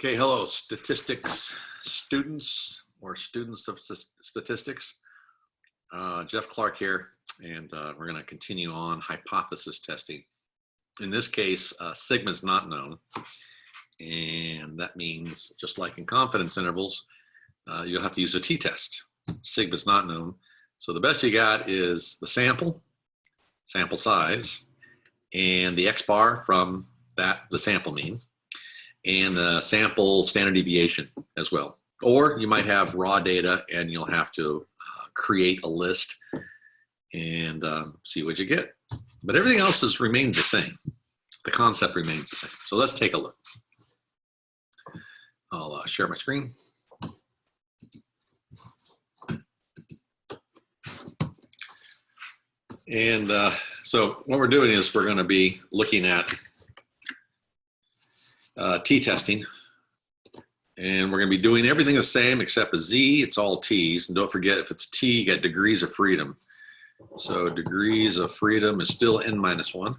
Okay, hello, statistics students or students of statistics. Jeff Clark here, and we're going to continue on hypothesis testing. In this case, sigma is not known, and that means just like in confidence intervals, you'll have to use a t-test. Sigma is not known, so the best you got is the sample size, and the x-bar from that, the sample mean, and the sample standard deviation as well. Or you might have raw data and you'll have to create a list and see what you get. But everything else remains the same. The concept remains the same. So let's take a look. I'll share my screen. And so what we're doing is we're going to be looking at t-testing, and we're going to be doing everything the same except a z, it's all t's, and don't forget if it's t, you get degrees of freedom. So degrees of freedom is still n-1,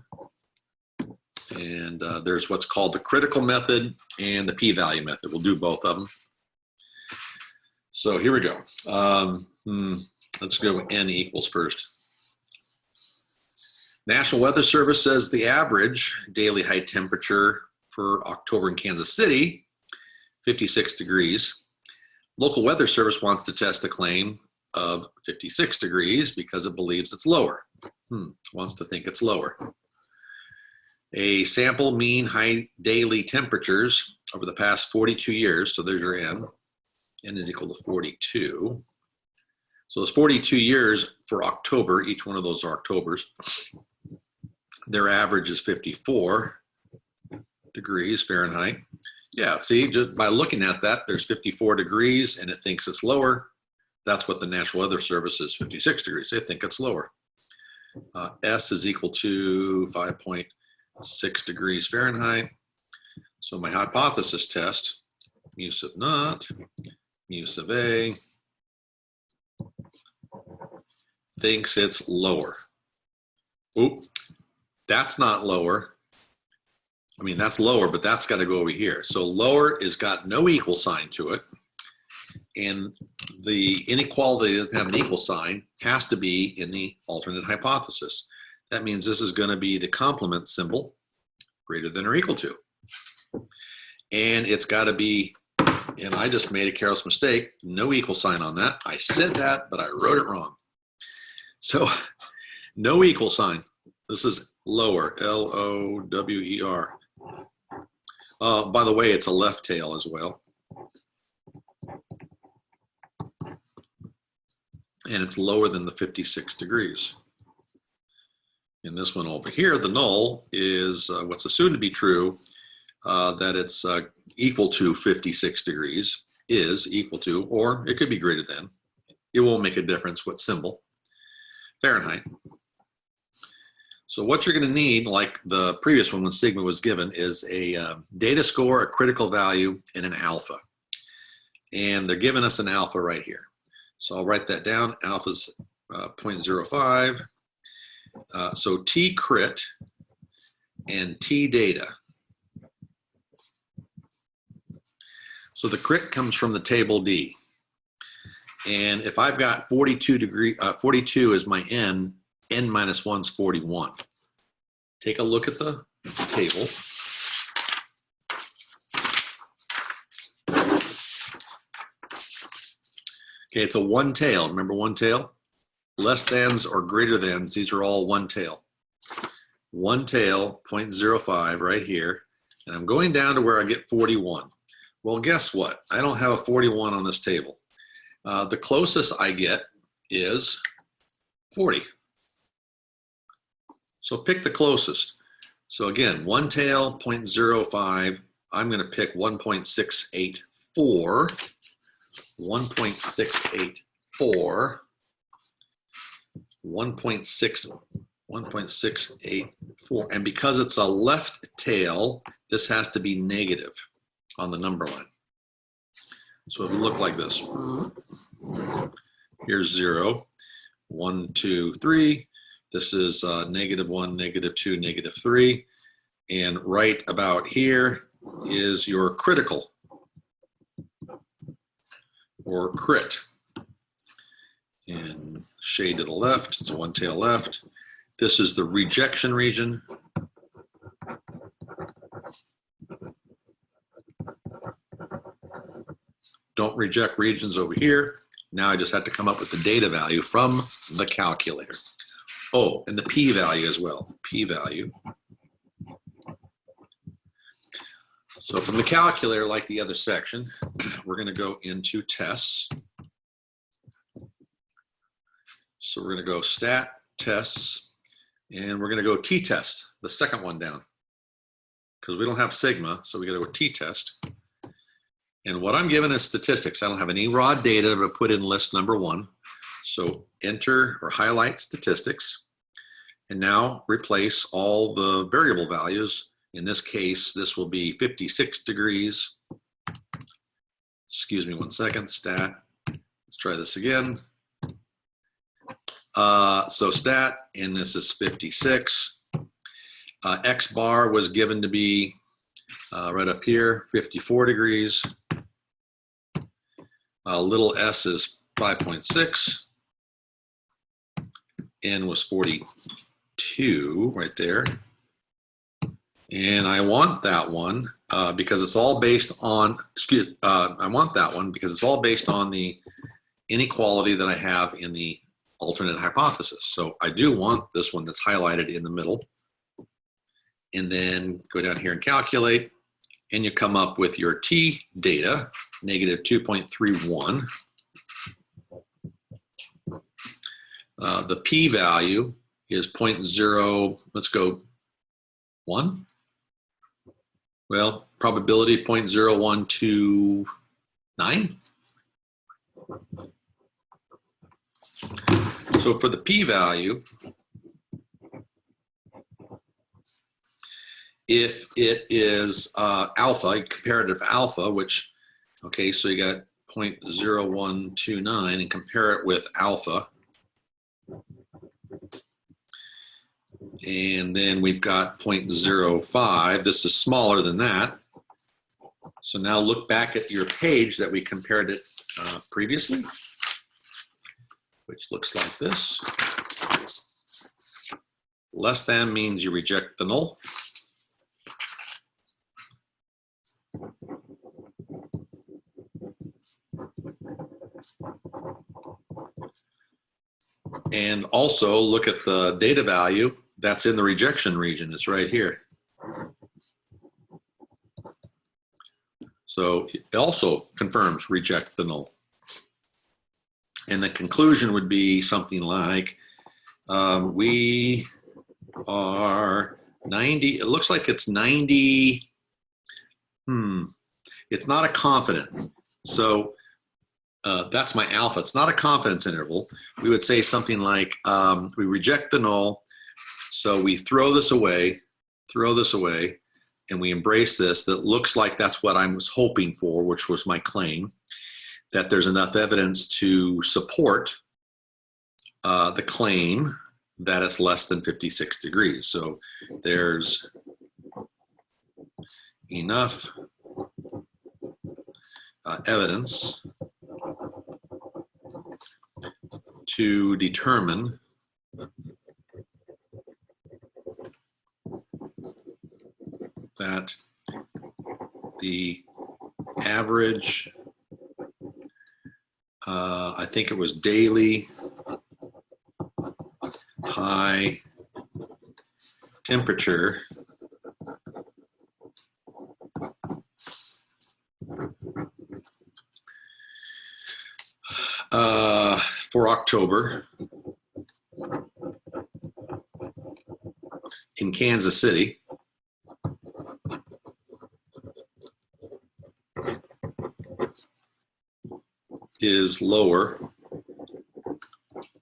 and there's what's called the critical method and the p-value method. We'll do both of them. So here we go. Let's go with n equals first. National Weather Service says the average daily high temperature for October in Kansas City, 56 degrees. Local Weather Service wants to test the claim of 56 degrees because it believes it's lower. Wants to think it's lower. A sample mean high daily temperatures over the past 42 years, so there's your n. N is equal to 42. So it's 42 years for October, each one of those are Octobers. Their average is 54 degrees Fahrenheit. Yeah, see, just by looking at that, there's 54 degrees and it thinks it's lower. That's what the National Weather Service is, 56 degrees. They think it's lower. S is equal to 5.6 degrees Fahrenheit. So my hypothesis test, mu sub naught, mu sub A, thinks it's lower. Oop, that's not lower. I mean, that's lower, but that's got to go over here. So lower is got no equal sign to it. And the inequality that doesn't have an equal sign has to be in the alternate hypothesis. That means this is going to be the complement symbol, greater than or equal to. And it's got to be, and I just made a careless mistake, no equal sign on that. I said that, but I wrote it wrong. So no equal sign. This is lower, L-O-W-E-R. By the way, it's a left tail as well. And it's lower than the 56 degrees. In this one over here, the null is what's assumed to be true, that it's equal to 56 degrees, is equal to, or it could be greater than. It won't make a difference what symbol. Fahrenheit. So what you're going to need, like the previous one when sigma was given, is a data score, a critical value, and an alpha. And they're giving us an alpha right here. So I'll write that down. Alpha's 0.05. So T crit and T data. So the crit comes from the table D. And if I've got 42 is my n, n-1 is 41. Take a look at the table. Okay, it's a one tail. Remember one tail? Less thans or greater thans, these are all one tail. One tail, 0.05 right here. And I'm going down to where I get 41. Well, guess what? I don't have a 41 on this table. The closest I get is 40. So pick the closest. So again, one tail, 0.05. I'm going to pick 1.684. 1.684. 1.684. And because it's a left tail, this has to be negative on the number line. So it would look like this. Here's 0, 1, 2, 3. This is -1, -2, -3. And right about here is your critical or crit. And shade to the left, it's a one tail left. This is the rejection region. Don't reject regions over here. Now I just have to come up with the data value from the calculator. Oh, and the p-value as well, p-value. So from the calculator, like the other section, we're going to go into tests. So we're going to go stat, tests, and we're going to go t-test, the second one down. Because we don't have sigma, so we got to go t-test. And what I'm given is statistics. I don't have any raw data to put in list number 1. So enter or highlight statistics. And now replace all the variable values. In this case, this will be 56 degrees. Excuse me 1 second, stat. Let's try this again. So stat, and this is 56. X bar was given to be right up here, 54 degrees. Little s is 5.6. N was 42 right there. And I want that one because it's all based on, I want that one because it's all based on the inequality that I have in the alternate hypothesis. So I do want this one that's highlighted in the middle. And then go down here and calculate, and you come up with your t data, negative 2.31. The p-value is 0.0, let's go 1. Well, probability 0.0129. So for the p-value, if it is alpha, comparative alpha, which, okay, so you got 0.0129 and compare it with alpha. And then we've got 0.05. This is smaller than that. So now look back at your page that we compared it previously, which looks like this. Less than means you reject the null. And also look at the data value that's in the rejection region. It's right here. So it also confirms reject the null. And the conclusion would be something like, we are 90, it looks like it's 90, it's not a confident. So that's my alpha. It's not a confidence interval. We would say something like, we reject the null, so we throw this away, and we embrace this. That looks like that's what I was hoping for, which was my claim, that there's enough evidence to support the claim that it's less than 56 degrees. So there's enough evidence to determine that the average, I think it was daily high temperature for October in Kansas City is lower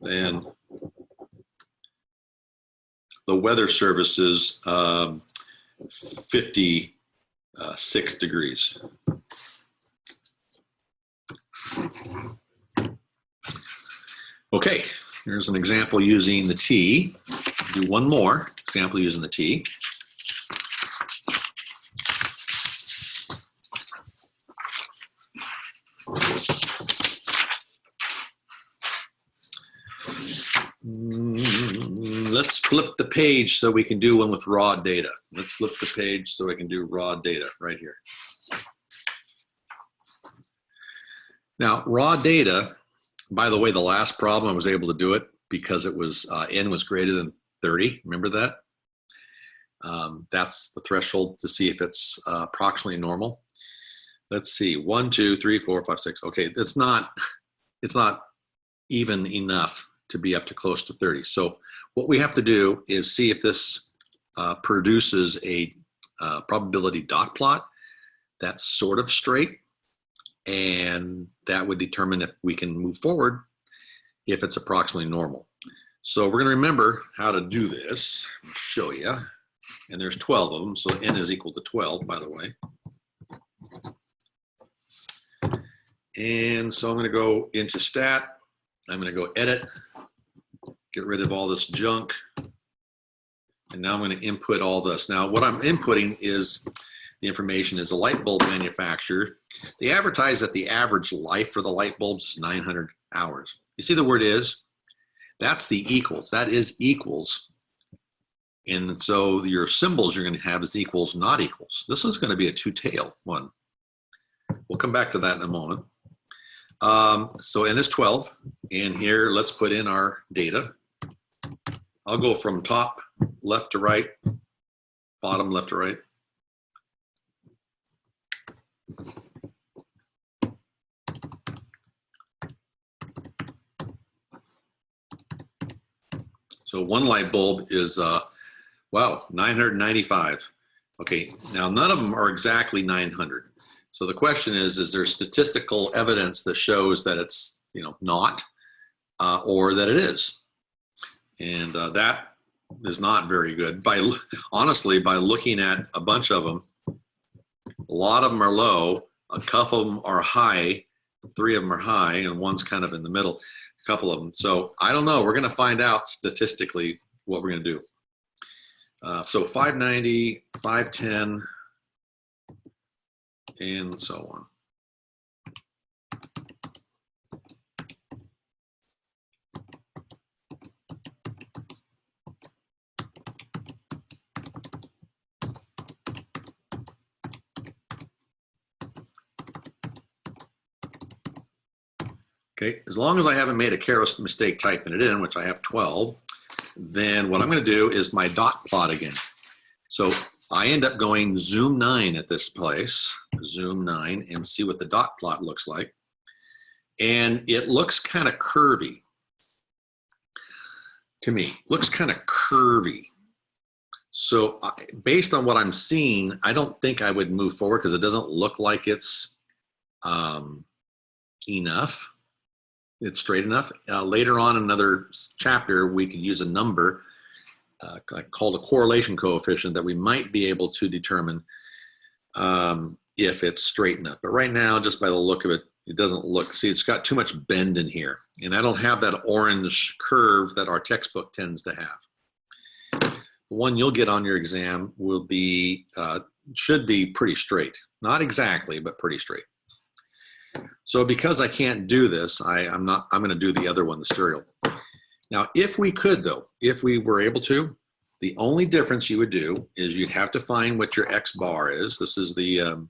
than the Weather Service's 56 degrees. Okay, here's an example using the T. Do one more example using the T. let's flip the page so we can do one with raw data. Let's flip the page so I can do raw data right here. Now, raw data, by the way, the last problem I was able to do it because it was n was greater than 30. Remember that? That's the threshold to see if it's approximately normal. Let's see, 1, 2, 3, 4, 5, 6. Okay, it's not even enough to be up to close to 30. So what we have to do is see if this produces a probability dot plot that's sort of straight, and that would determine if we can move forward if it's approximately normal. So we're going to remember how to do this. I'll show you. And there's 12 of them, so n is equal to 12, by the way. And so I'm going to go into stat. I'm going to go edit, get rid of all this junk. And now I'm going to input all this. Now what I'm inputting is the information is a light bulb manufacturer. They advertise that the average life for the light bulbs is 900 hours. You see the word is? That's the equals. That is equals. And so your symbols you're going to have is equals, not equals. This is going to be a two-tail one. We'll come back to that in a moment. So n is 12. And here, let's put in our data. I'll go from top left to right, bottom left to right. So one light bulb is, wow, 995. Okay, now none of them are exactly 900. So the question is there statistical evidence that shows that it's, not, or that it is? And that is not very good. Honestly, by looking at a bunch of them, a lot of them are low, a couple of them are high, 3 of them are high, and one's kind of in the middle, a couple of them. So I don't know. We're going to find out statistically what we're going to do. So 590, 510, and so on. Okay, as long as I haven't made a careless mistake typing it in, which I have 12, then what I'm going to do is my dot plot again. So I end up going zoom 9 at this place, zoom 9, and see what the dot plot looks like. And it looks kind of curvy to me, looks kind of curvy. So based on what I'm seeing, I don't think I would move forward because it doesn't look like it's enough. It's straight enough. Later on in another chapter, we could use a number called a correlation coefficient that we might be able to determine if it's straight enough. But right now, just by the look of it, it doesn't look, see, it's got too much bend in here. And I don't have that orange curve that our textbook tends to have. The one you'll get on your exam will be, should be pretty straight. Not exactly, but pretty straight. So because I can't do this, I'm going to do the other one, the serial. Now, if we could though, if we were able to, the only difference you would do is you'd have to find what your X bar is. This is the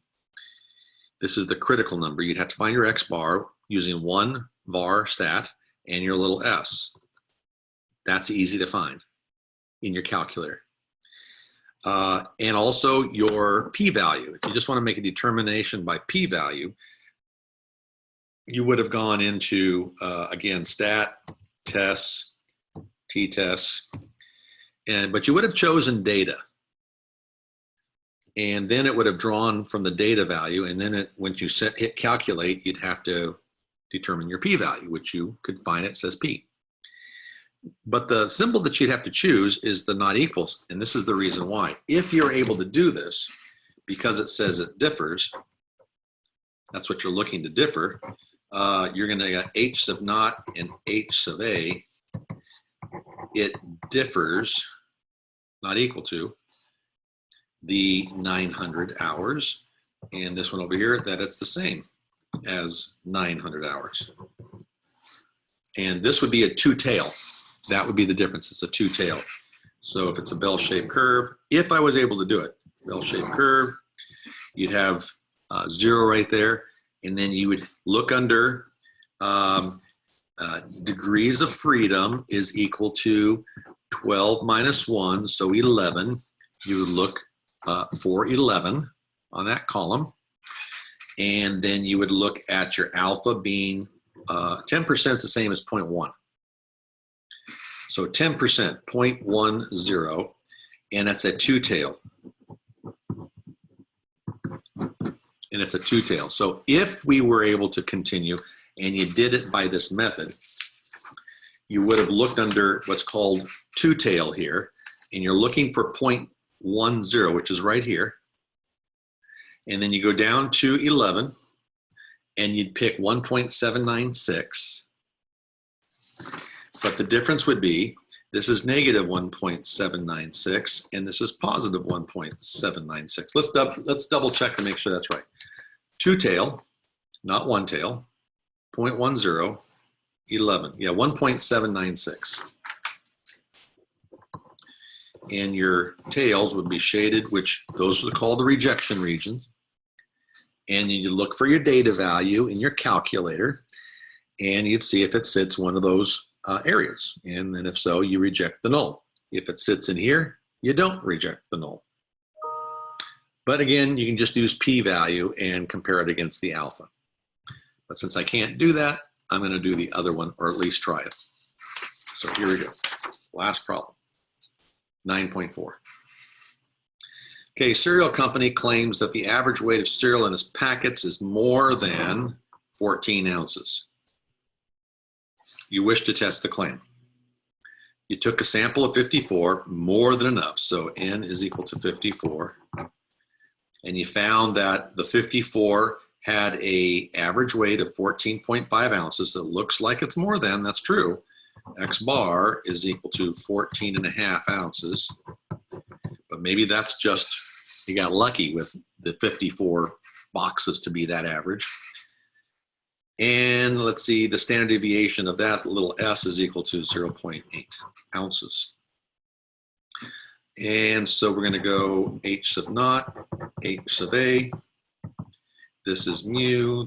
critical number. You'd have to find your X bar using one var stat and your little s. That's easy to find in your calculator. And also your p-value. If you just want to make a determination by p-value, you would have gone into, again, stat, tests, t-tests, but you would have chosen data. And then it would have drawn from the data value, and then once you hit calculate, you'd have to determine your p-value, which you could find it says p. But the symbol that you'd have to choose is the not equals, and this is the reason why. If you're able to do this, because it says it differs, that's what you're looking to differ, you're going to get h sub naught and h sub a. It differs, not equal to, the 900 hours, and this one over here, that it's the same as 900 hours. And this would be a two-tail. That would be the difference. It's a two-tail. So if it's a bell-shaped curve, if I was able to do it, bell-shaped curve, you'd have 0 right there, and then you would look under degrees of freedom is equal to 12 minus 1, so 11. You would look for 11 on that column, and then you would look at your alpha being 10% is the same as 0.1. So 10%, 0.10, and that's a two-tail. And it's a two-tail. So if we were able to continue and you did it by this method, you would have looked under what's called two-tail here, and you're looking for 0.10, which is right here. And then you go down to 11, and you'd pick 1.796. But the difference would be, this is negative 1.796, and this is positive 1.796. Let's double check to make sure that's right. Two-tail, not one-tail, 0.10, 11. Yeah, 1.796. And your tails would be shaded, which those are called the rejection regions. And you look for your data value in your calculator, and you'd see if it sits one of those areas. And then if so, you reject the null. If it sits in here, you don't reject the null. But again, you can just use p-value and compare it against the alpha. But since I can't do that, I'm going to do the other one, or at least try it. So here we go. Last problem. 9.4. Okay, cereal company claims that the average weight of cereal in its packets is more than 14 ounces. You wish to test the claim. You took a sample of 54, more than enough, so N is equal to 54. And you found that the 54 had an average weight of 14.5 ounces. It looks like it's more than, that's true. X bar is equal to 14.5 ounces. But maybe that's just, you got lucky with the 54 boxes to be that average. And let's see, the standard deviation of that little s is equal to 0.8 ounces. And so we're going to go h sub naught, h sub a. This is mu,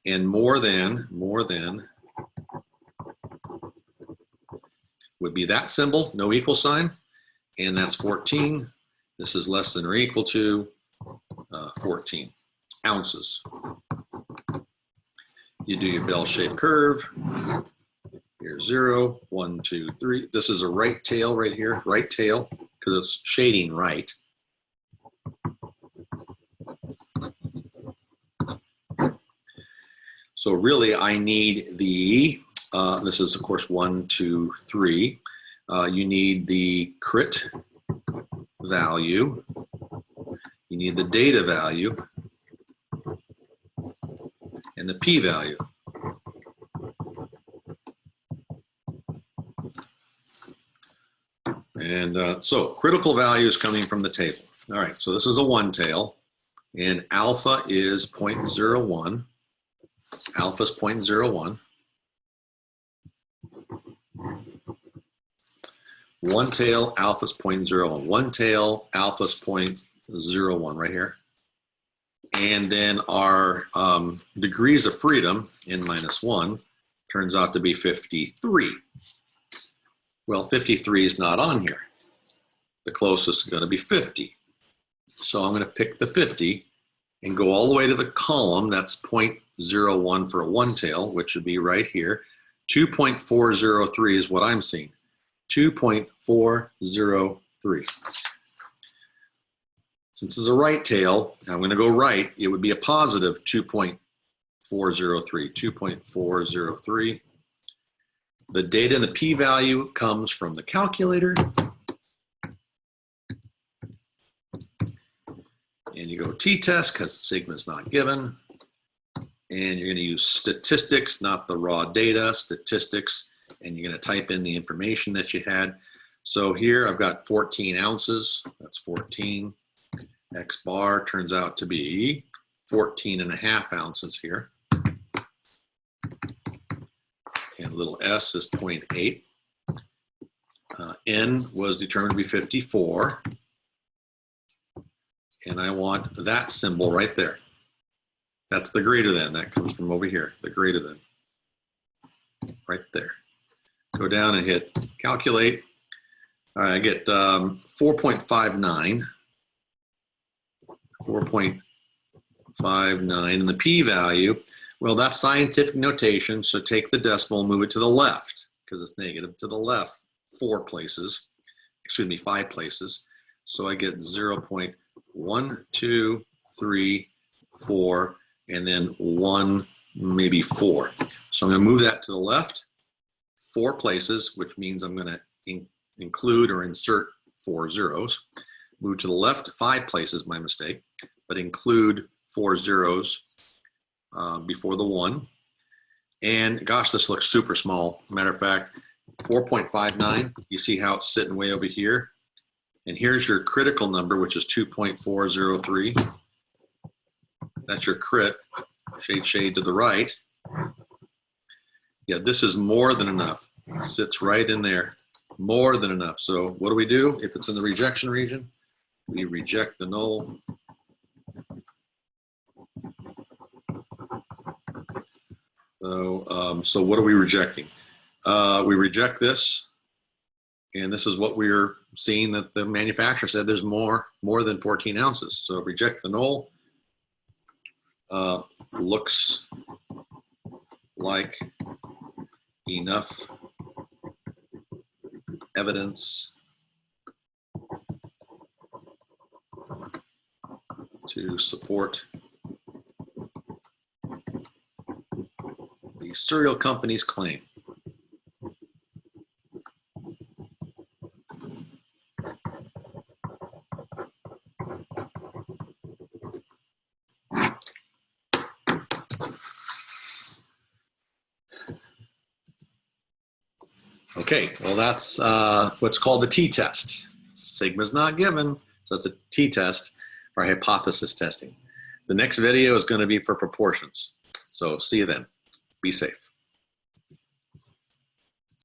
and more than would be that symbol, no equal sign, and that's 14. This is less than or equal to 14 ounces. You do your bell-shaped curve. Here's 0, 1, 2, 3. This is a right tail right here, right tail, because it's shading right. So really I need the, this is of course 1, 2, 3. You need the crit value. You need the data value and the p-value. And so critical value is coming from the table. All right, so this is a one tail, and alpha is 0.01. Alpha is 0.01. One tail, alpha is 0.01. One tail, alpha is 0.01 right here. And then our degrees of freedom, n minus 1, turns out to be 53. Well, 53 is not on here. The closest is going to be 50. So I'm going to pick the 50 and go all the way to the column. That's 0.01 for a one tail, which would be right here. 2.403 is what I'm seeing. 2.403. Since it's a right tail, I'm going to go right. It would be a positive 2.403. 2.403. The data and the p-value comes from the calculator. And you go t-test because sigma is not given. And you're going to use statistics, not the raw data, statistics. And you're going to type in the information that you had. So here I've got 14 ounces. That's 14. X bar turns out to be 14.5 ounces here. And little s is 0.8. N was determined to be 54. And I want that symbol right there. That's the greater than. That comes from over here, the greater than. Right there. Go down and hit calculate. All right, I get 4.59. 4.59. And the p-value, well, that's scientific notation, so take the decimal and move it to the left, because it's negative, to the left 5 places. So I get 0.1234, and then 1, maybe 4. So I'm going to move that to the left 4 places, which means I'm going to include or insert 4 zeros. Move to the left 5 places, my mistake, but include 4 zeros before the 1. And gosh, this looks super small. Matter of fact, 4.59, you see how it's sitting way over here? And here's your critical number, which is 2.403. That's your crit, shade to the right. Yeah, this is more than enough. It sits right in there, more than enough. So what do we do if it's in the rejection region? We reject the null. So what are we rejecting? We reject this, and this is what we're seeing that the manufacturer said there's more than 14 ounces. So reject the null. Looks like enough evidence to support the cereal company's claim. Okay, well that's what's called the t-test. Sigma's not given, so it's a t-test for hypothesis testing. The next video is going to be for proportions. So see you then. Be safe.